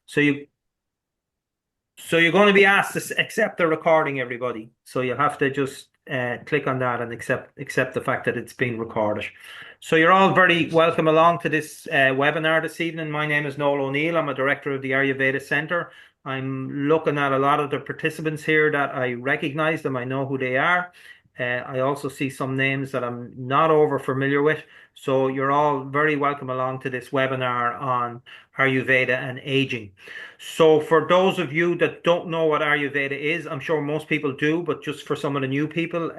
So you so you're going to be asked to accept the recording, everybody. So you'll have to just click on that and accept the fact that it's being recorded. So you're all very welcome along to this webinar this evening. My name is Noel O'Neill. I'm a director of the Ayurveda Centre. I'm looking at a lot of the participants here that I recognize them. I know who they are. I also see some names that I'm not over familiar with. So you're all very welcome along to this webinar on Ayurveda and aging. So for those of you that don't know what Ayurveda is, I'm sure most people do, but just for some of the new people,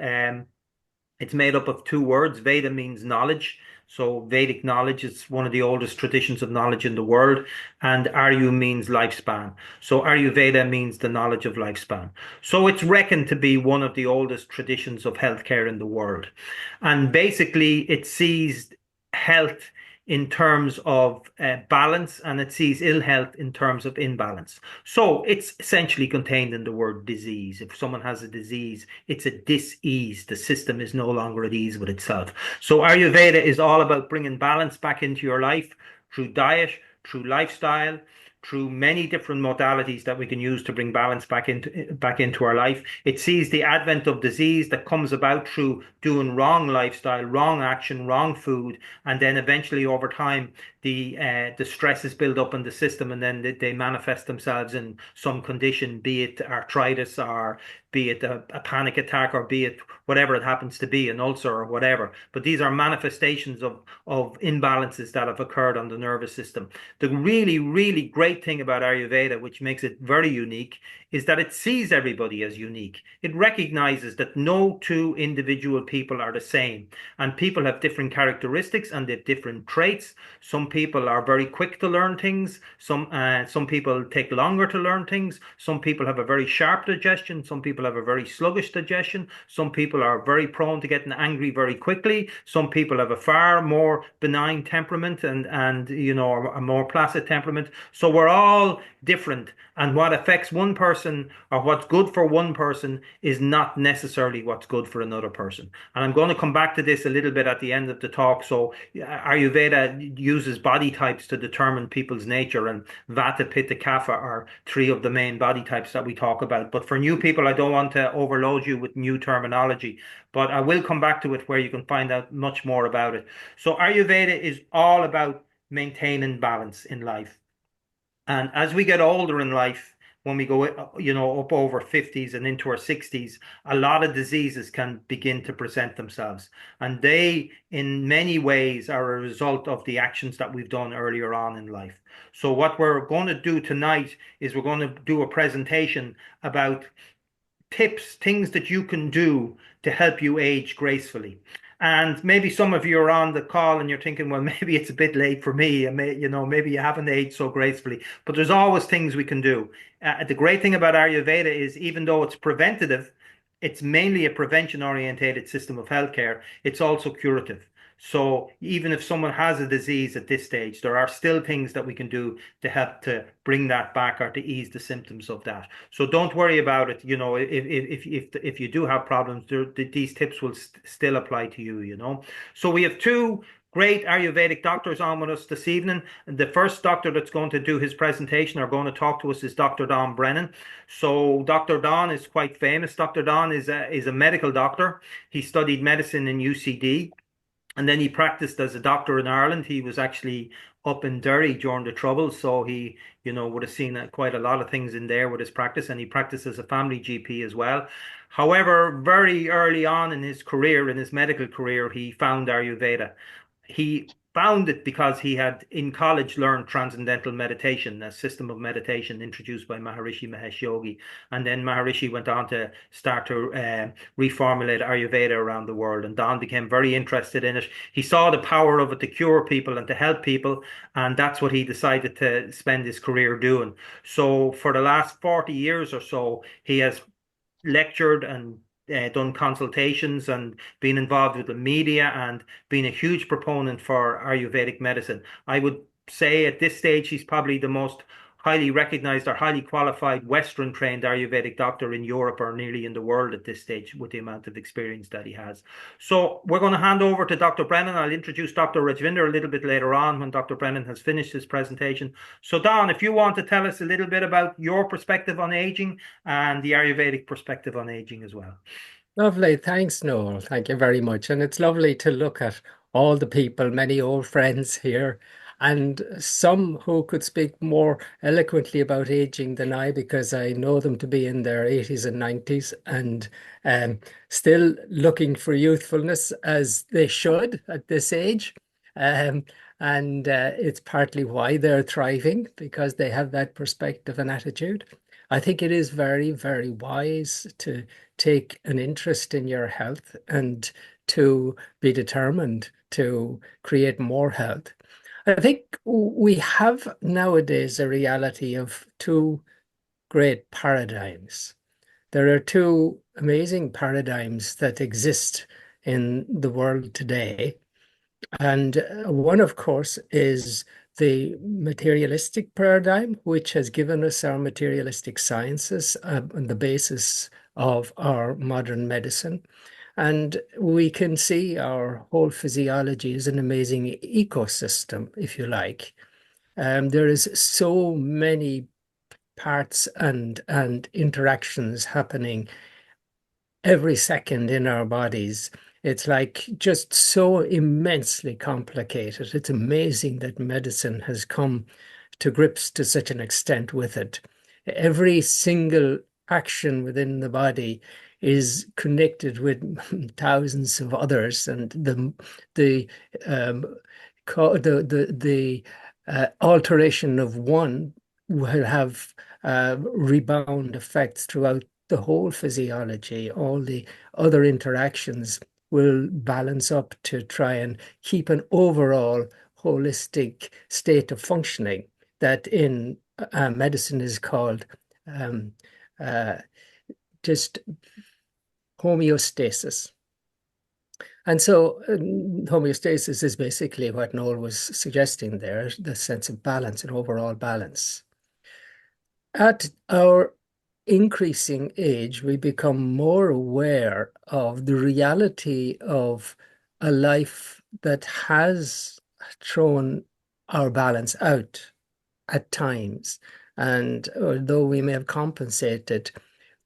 it's made up of two words. Veda means knowledge. So Vedic knowledge is one of the oldest traditions of knowledge in the world, and Aryu means lifespan. So Ayurveda means the knowledge of lifespan. So it's reckoned to be one of the oldest traditions of healthcare in the world. And basically, it sees health in terms of balance, and it sees ill health in terms of imbalance. So it's essentially contained in the word disease. If someone has a disease, it's a dis-ease. The system is no longer at ease with itself. So Ayurveda is all about bringing balance back into your life through diet, through lifestyle, through many different modalities that we can use to bring balance back into our life. It sees the advent of disease that comes about through doing wrong lifestyle, wrong action, wrong food, and then eventually over time the stresses build up in the system, and then they manifest themselves in some condition, be it arthritis or be it a panic attack or be it whatever it happens to be, an ulcer or whatever. But these are manifestations of imbalances that have occurred on the nervous system. The really, really great thing about Ayurveda, which makes it very unique, is that it sees everybody as unique. It recognizes that no two individual people are the same, and people have different characteristics and they have different traits. Some people are very quick to learn things. Some people take longer to learn things. Some people have a very sharp digestion. Some people have a very sluggish digestion. Some people are very prone to getting angry very quickly. Some people have a far more benign temperament and a more placid temperament. So we're all different, and what affects one person or what's good for one person is not necessarily what's good for another person. And I'm going to come back to this a little bit at the end of the talk. So Ayurveda uses body types to determine people's nature, and Vata, Pitta, Kapha are three of the main body types that we talk about. But for new people, I don't want to overload you with new terminology, but I will come back to it where you can find out much more about it. So Ayurveda is all about maintaining balance in life. And as we get older in life, when we go, up over 50s and into our 60s, a lot of diseases can begin to present themselves. And they, in many ways, are a result of the actions that we've done earlier on in life. So what we're going to do tonight is we're going to do a presentation about tips, things that you can do to help you age gracefully. And maybe some of you are on the call and you're thinking, well, maybe it's a bit late for me. And maybe you haven't aged so gracefully. But there's always things we can do. The great thing about Ayurveda is even though it's preventative, it's mainly a prevention orientated system of healthcare. It's also curative. So even if someone has a disease at this stage, there are still things that we can do to help to bring that back or to ease the symptoms of that. So don't worry about it. If you do have problems, these tips will still apply to you. So we have two great Ayurvedic doctors on with us this evening. And the first doctor that's going to do his presentation or going to talk to us is Dr. Donn Brennan. So Dr. Donn is quite famous. Dr. Donn is a medical doctor. He studied medicine in UCD. And then he practiced as a doctor in Ireland. He was actually up in Derry during the Troubles, so he, would have seen quite a lot of things in there with his practice, and he practiced as a family GP as well. However, very early on in his career, in his medical career, he found Ayurveda. He found it because he had in college learned transcendental meditation, a system of meditation introduced by Maharishi Mahesh Yogi. And then Maharishi went on to start to reformulate Ayurveda around the world. And Donn became very interested in it. He saw the power of it to cure people and to help people. And that's what he decided to spend his career doing. So for the last 40 years or so, he has lectured and done consultations and been involved with the media and been a huge proponent for Ayurvedic medicine. I would say at this stage he's probably the most highly recognized or highly qualified Western trained Ayurvedic doctor in Europe or nearly in the world at this stage with the amount of experience that he has. So we're going to hand over to Dr. Brennan. I'll introduce Dr. Rajvinder a little bit later on when Dr. Brennan has finished his presentation. So Donn, if you want to tell us a little bit about your perspective on aging and the Ayurvedic perspective on aging as well. Lovely. Thanks, Noel. Thank you very much. And it's lovely to look at all the people, many old friends here, and some who could speak more eloquently about aging than I, because I know them to be in their 80s and 90s and um, still looking for youthfulness as they should at this age. Um, and it's partly why they're thriving, because they have that perspective and attitude. I think it is very, very wise to take an interest in your health and to be determined to create more health. I think we have nowadays a reality of two great paradigms. There are two amazing paradigms that exist in the world today. And one, of course, is the materialistic paradigm, which has given us our materialistic sciences and the basis of our modern medicine. And we can see our whole physiology is an amazing ecosystem, if you like. There is so many parts and interactions happening every second in our bodies. It's like just so immensely complicated. It's amazing that medicine has come to grips to such an extent with it. Every single action within the body is connected with thousands of others, and the um, the alteration of one will have rebound effects throughout the whole physiology. All the other interactions will balance up to try and keep an overall holistic state of functioning that in medicine is called um, uh, just homeostasis. And so homeostasis is basically what Noel was suggesting there, the sense of balance and overall balance. At our increasing age, we become more aware of the reality of a life that has thrown our balance out at times. And although we may have compensated,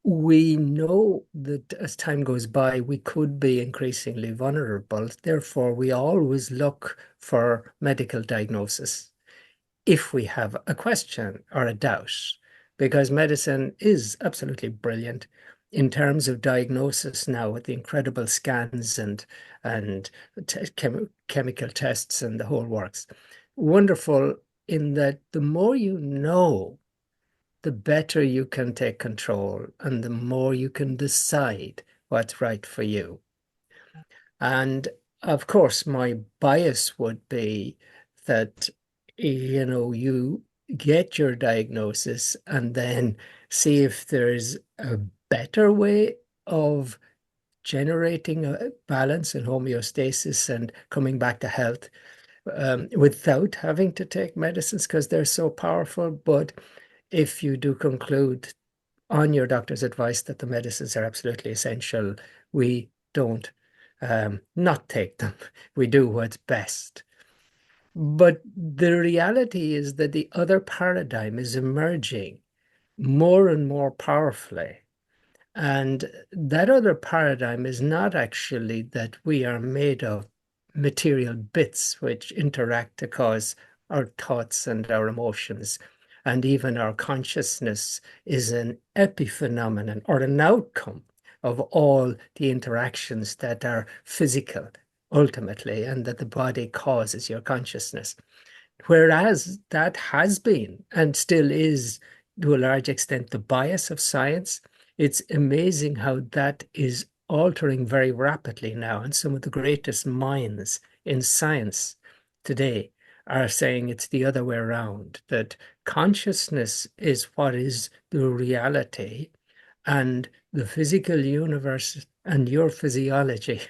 we know that as time goes by, we could be increasingly vulnerable. Therefore, we always look for medical diagnosis if we have a question or a doubt, because medicine is absolutely brilliant in terms of diagnosis now with the incredible scans and chemical tests and the whole works. Wonderful in that the more you know, the better you can take control and the more you can decide what's right for you. And of course, my bias would be that, you get your diagnosis and then see if there's a better way of generating a balance and homeostasis and coming back to health without having to take medicines because they're so powerful. But if you do conclude on your doctor's advice that the medicines are absolutely essential, we don't not take them. We do what's best. But the reality is that the other paradigm is emerging more and more powerfully. And that other paradigm is not actually that we are made of material bits which interact to cause our thoughts and our emotions. And even our consciousness is an epiphenomenon or an outcome of all the interactions that are physical ultimately, and that the body causes your consciousness. Whereas that has been and still is, to a large extent, the bias of science. It's amazing how that is altering very rapidly now. And some of the greatest minds in science today are saying it's the other way around, that consciousness is what is the reality, and the physical universe and your physiology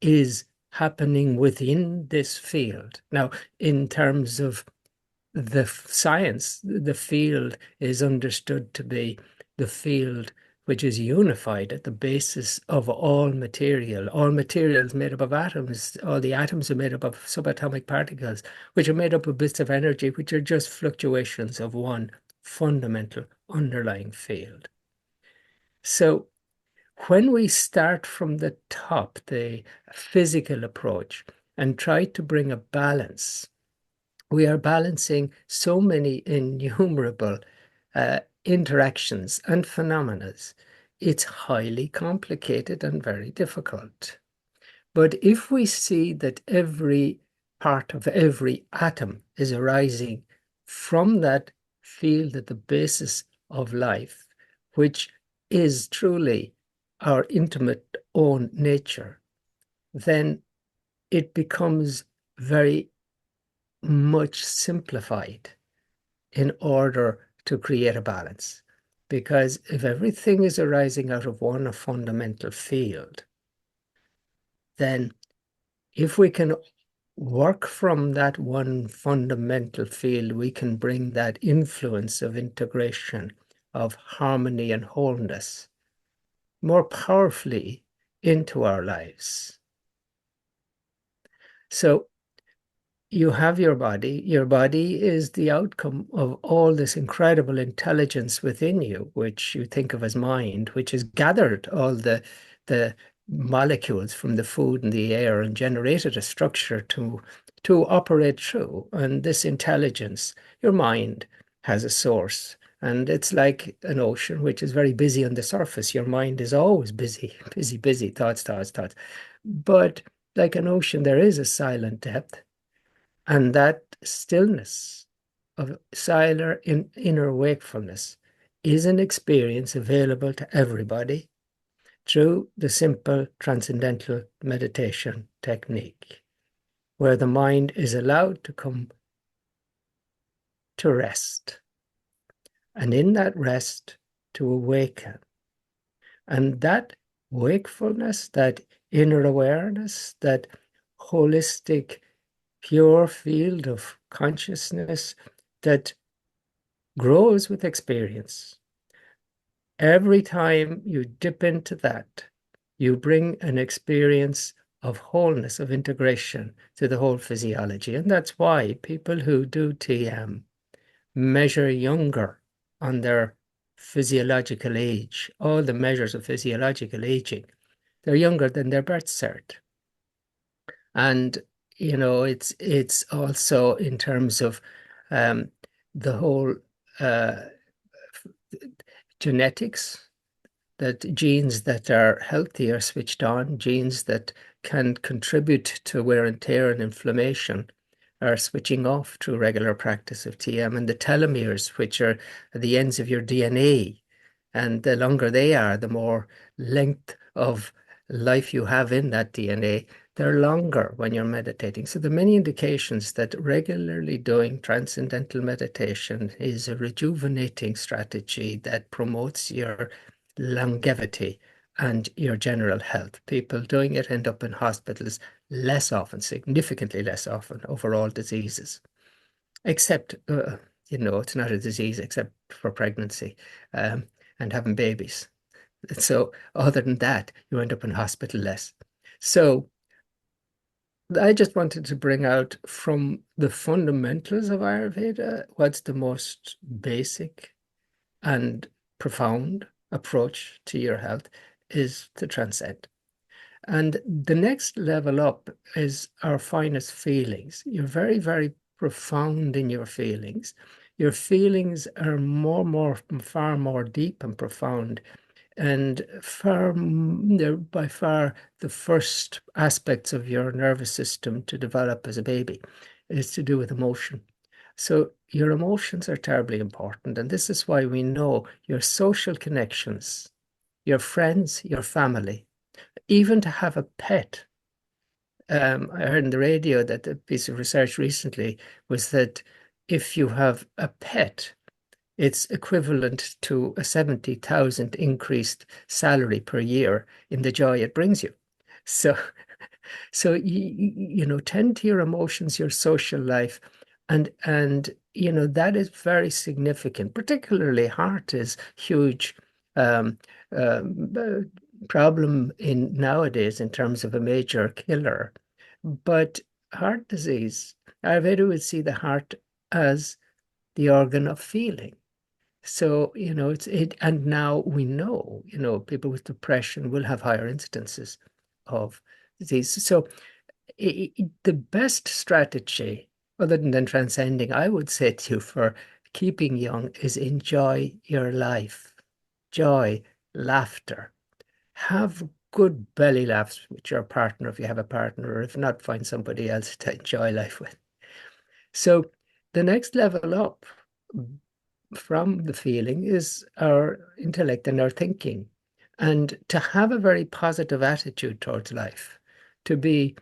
is happening within this field. Now, in terms of the science, the field is understood to be the field which is unified at the basis of all material. All material is made up of atoms. All the atoms are made up of subatomic particles, which are made up of bits of energy, which are just fluctuations of one fundamental underlying field. So when we start from the top, the physical approach, and try to bring a balance, we are balancing so many innumerable interactions and phenomena. It's highly complicated and very difficult. But if we see that every part of every atom is arising from that field at the basis of life, which is truly our intimate own nature, then it becomes very much simplified in order to create a balance. Because if everything is arising out of one fundamental field, then if we can work from that one fundamental field, we can bring that influence of integration, of harmony and wholeness more powerfully into our lives. So you have your body. Your body is the outcome of all this incredible intelligence within you, which you think of as mind, which has gathered all the molecules from the food and the air and generated a structure to operate through. And this intelligence, your mind, has a source. And it's like an ocean, which is very busy on the surface. Your mind is always busy, busy, busy, thoughts, thoughts, thoughts. But like an ocean, there is a silent depth. And that stillness of silent inner wakefulness is an experience available to everybody through the simple transcendental meditation technique, where the mind is allowed to come to rest. And in that rest, to awaken. And that wakefulness, that inner awareness, that holistic pure field of consciousness that grows with experience. Every time you dip into that, you bring an experience of wholeness, of integration to the whole physiology. And that's why people who do TM measure younger on their physiological age, all the measures of physiological aging. They're younger than their birth cert. And it's also in terms of the whole uh, genetics, that genes that are healthy are switched on, genes that can contribute to wear and tear and inflammation are switching off through regular practice of TM, and the telomeres, which are the ends of your DNA, and the longer they are, the more length of life you have in that DNA, they're longer when you're meditating. So there are many indications that regularly doing transcendental meditation is a rejuvenating strategy that promotes your longevity and your general health. People doing it end up in hospitals less often, significantly less often, over all diseases, except, it's not a disease except for pregnancy and having babies. So other than that, you end up in hospital less. So I just wanted to bring out from the fundamentals of Ayurveda what's the most basic and profound approach to your health is to transcend. And the next level up is our finest feelings. You're very, very profound in your feelings. Your feelings are far more deep and profound, and they're by far the first aspects of your nervous system to develop as a baby. It's to do with emotion. So your emotions are terribly important, and this is why we know your social connections, your friends, your family, even to have a pet. I heard in the radio that a piece of research recently was that if you have a pet, it's equivalent to a 70,000 increased salary per year in the joy it brings you. So, so tend to your emotions, your social life, and that is very significant. Particularly heart is huge um, problem in nowadays in terms of a major killer. But heart disease, Ayurveda would see the heart as the organ of feeling. So, and now we know, people with depression will have higher incidences of disease. So the best strategy, other than transcending, I would say to you for keeping young is enjoy your life. Joy, laughter. Have good belly laughs with your partner if you have a partner, or if not, find somebody else to enjoy life with. So the next level up from the feeling is our intellect and our thinking. And to have a very positive attitude towards life, to be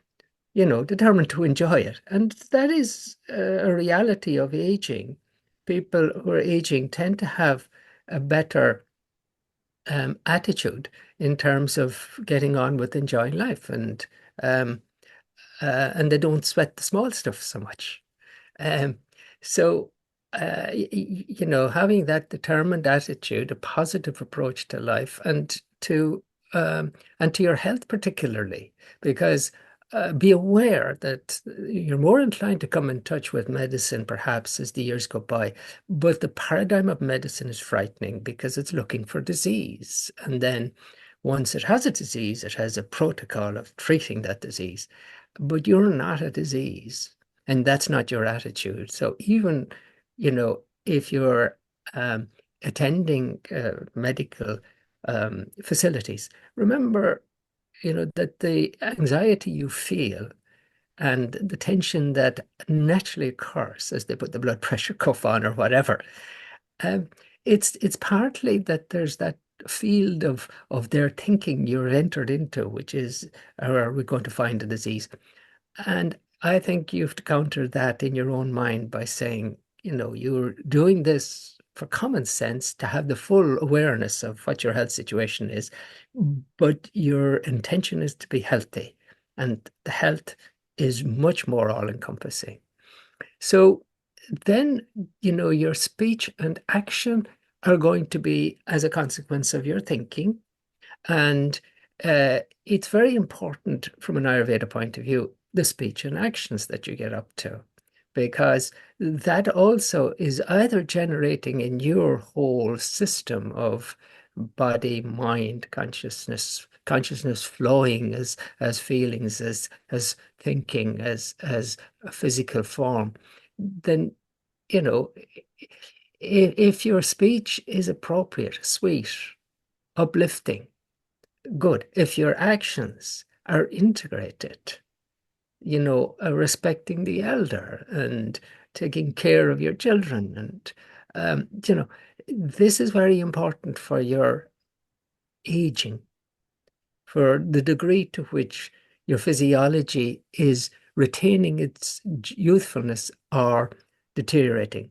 determined to enjoy it. And that is a reality of aging. People who are aging tend to have a better attitude in terms of getting on with enjoying life, um, and they don't sweat the small stuff so much. Um, so, having that determined attitude, a positive approach to life, um, and to your health particularly, because be aware that you're more inclined to come in touch with medicine perhaps as the years go by, but the paradigm of medicine is frightening because it's looking for disease, and then once it has a disease, it has a protocol of treating that disease, but you're not a disease. And that's not your attitude. So even, if you're attending medical facilities, remember, that the anxiety you feel and the tension that naturally occurs as they put the blood pressure cuff on or whatever, um, it's partly that there's that field of their thinking you're entered into, which is, are we going to find a disease? And I think you have to counter that in your own mind by saying, you're doing this for common sense to have the full awareness of what your health situation is, but your intention is to be healthy. And the health is much more all-encompassing. So then, your speech and action are going to be as a consequence of your thinking. And it's very important from an Ayurveda point of view, the speech and actions that you get up to, because that also is either generating in your whole system of body, mind, consciousness flowing as feelings, as thinking, as a physical form, then, you know, if your speech is appropriate, sweet, uplifting, good. If your actions are integrated, respecting the elder and taking care of your children, and this is very important for your aging, for the degree to which your physiology is retaining its youthfulness or deteriorating.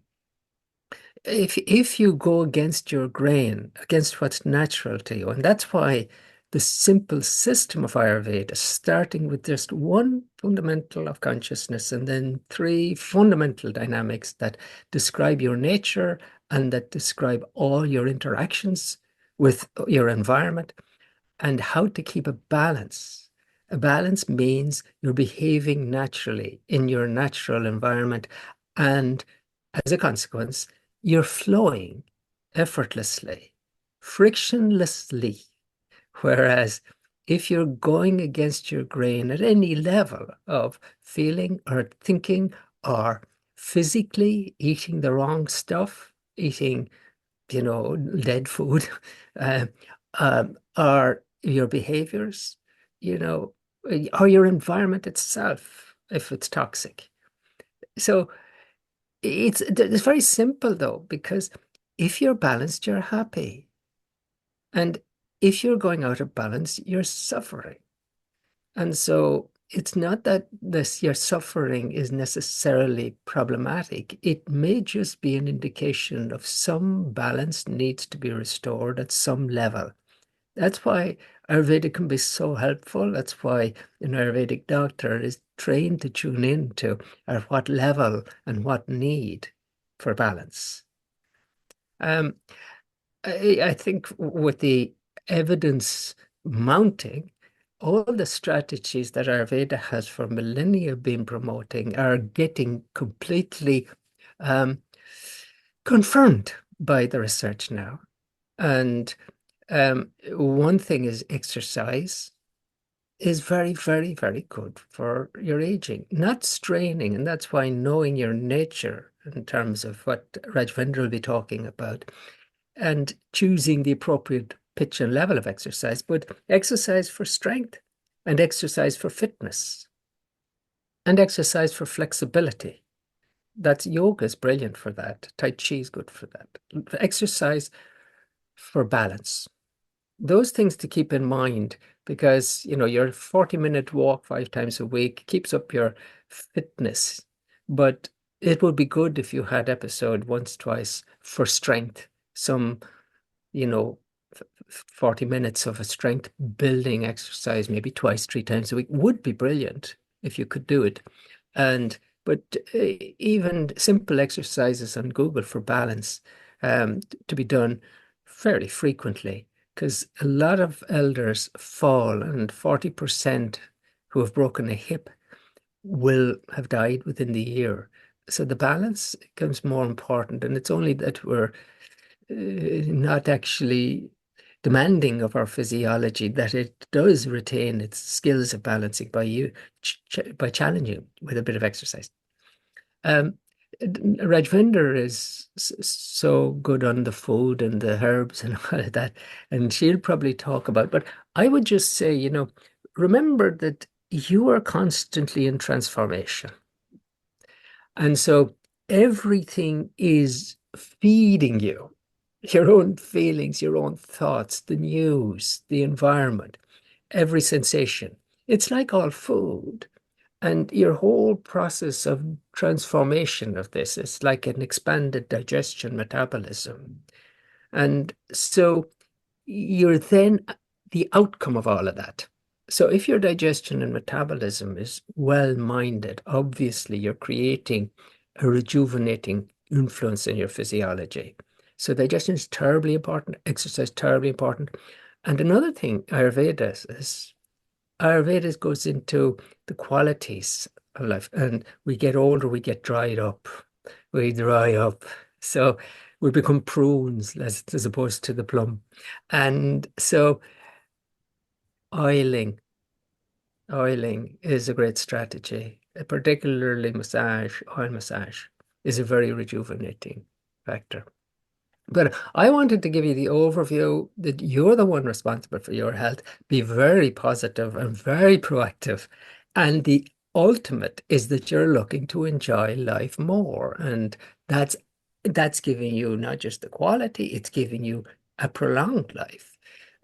If you go against your grain, against what's natural to you, and that's why the simple system of Ayurveda, starting with just one fundamental of consciousness and then three fundamental dynamics that describe your nature and that describe all your interactions with your environment and how to keep a balance. A balance means you're behaving naturally in your natural environment, and as a consequence, you're flowing effortlessly, frictionlessly. Whereas if you're going against your grain at any level of feeling or thinking or physically eating the wrong stuff, eating, dead food, uh, or your behaviors, or your environment itself, if it's toxic. So it's very simple though, because if you're balanced, you're happy. And if you're going out of balance, you're suffering. And so it's not that your suffering is necessarily problematic. It may just be an indication of some balance needs to be restored at some level. That's why Ayurveda can be so helpful. That's why an Ayurvedic doctor is trained to tune in to at what level and what need for balance. Um, I think with the evidence mounting, all the strategies that Ayurveda has for millennia been promoting are getting completely um, confirmed by the research now. And one thing is exercise is very, very, very good for your aging, not straining. And that's why knowing your nature in terms of what Rajvendra will be talking about and choosing the appropriate pitch and level of exercise, but exercise for strength and exercise for fitness and exercise for flexibility. That's yoga is brilliant for that. Tai Chi is good for that. Exercise for balance. Those things to keep in mind because, your 40-minute walk 5 times a week keeps up your fitness. But it would be good if you had episode once, twice for strength, some, you know, 40 minutes of a strength building exercise, maybe twice, 3 times a week would be brilliant if you could do it. And but even simple exercises on Google for balance to be done fairly frequently, because a lot of elders fall, and 40% who have broken a hip will have died within the year. So the balance becomes more important, and it's only that we're not actually demanding of our physiology that it does retain its skills of balancing by you by challenging with a bit of exercise. Um, Rajvinder is so good on the food and the herbs and all of that, and she'll probably talk about. But I would just say, remember that you are constantly in transformation. And so everything is feeding you, your own feelings, your own thoughts, the news, the environment, every sensation. It's like all food. And your whole process of transformation of this is like an expanded digestion metabolism. And so you're then the outcome of all of that. So if your digestion and metabolism is well-minded, obviously you're creating a rejuvenating influence in your physiology. So digestion is terribly important, exercise terribly important. And another thing Ayurveda goes into the qualities of life. And we get older, we get dried up, we dry up. So we become prunes as opposed to the plum. And so oiling, oiling is a great strategy, particularly oil massage is a very rejuvenating factor. But I wanted to give you the overview that you're the one responsible for your health. Be very positive and very proactive. And the ultimate is that you're looking to enjoy life more. And that's that's giving you not just the quality, it's giving you a prolonged life.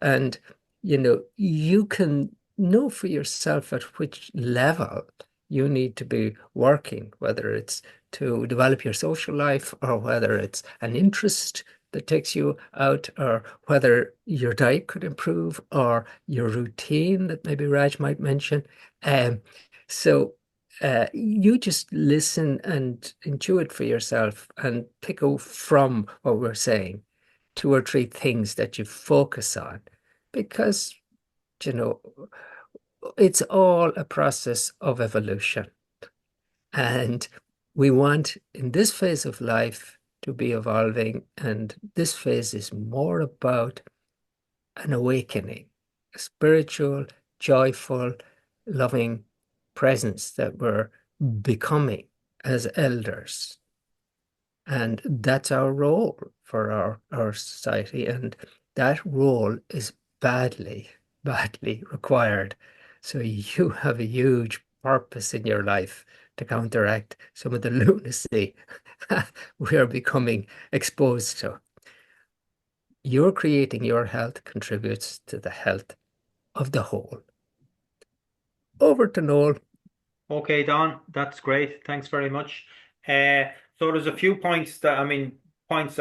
And you can know for yourself at which level you need to be working, whether it's to develop your social life or whether it's an interest that takes you out, or whether your diet could improve or your routine that maybe Raj might mention. Um, so you just listen and intuit for yourself and pick out from what we're saying 2 or 3 things that you focus on because, you know, it's all a process of evolution. And we want in this phase of life to be evolving. And this phase is more about an awakening, a spiritual, joyful, loving presence that we're becoming as elders. And that's our role for our society. And that role is badly, badly required. So you have a huge purpose in your life to counteract some of the lunacy we are becoming exposed to. Your creating your health contributes to the health of the whole. Over to Noel. Okay, Don, that's great. Thanks very much. So there's a few points that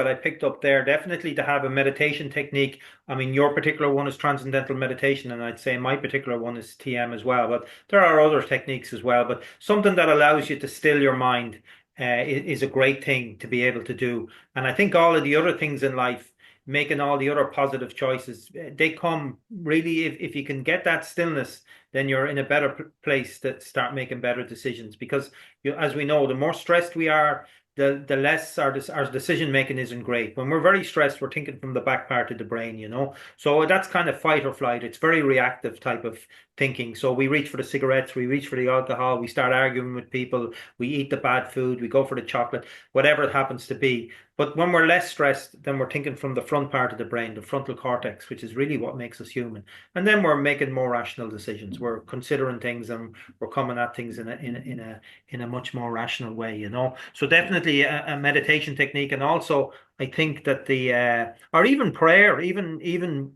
I picked up there. Definitely to have a meditation technique. I mean, your particular one is transcendental meditation, and I'd say my particular one is TM as well. But there are other techniques as well. But something that allows you to still your mind. is a great thing to be able to do. And I think all of the other things in life, making all the other positive choices, they come really if you can get that stillness, then you're in a better place to start making better decisions. Because as we know, the more stressed we are, the less our decision making isn't great. When we're very stressed, we're thinking from the back part of the brain, you know. So that's kind of fight or flight. It's very reactive type of thinking. So we reach for the cigarettes, we reach for the alcohol, we start arguing with people, we eat the bad food, we go for the chocolate, whatever it happens to be. But when we're less stressed, then we're thinking from the front part of the brain, the frontal cortex, which is really what makes us human. And then we're making more rational decisions. We're considering things and we're coming at things in a much more rational way, you know. So definitely a meditation technique, and also I think that the or even prayer, even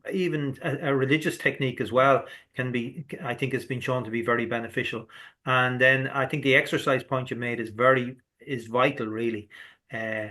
a religious technique as well can be. I think has been shown to be very beneficial. And then I think the exercise point you made is vital, really. Uh,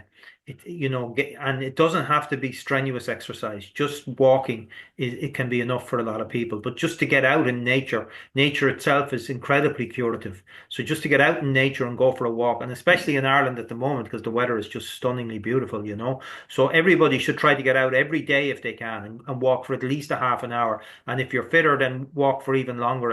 and it doesn't have to be strenuous exercise. Just walking it can be enough for a lot of people. But just to get out in nature, nature itself is incredibly curative. So just to get out in nature and go for a walk, and especially in Ireland at the moment, because the weather is just stunningly beautiful, you know. So everybody should try to get out every day if they can and walk for at least a half an hour. And if you're fitter, then walk for even longer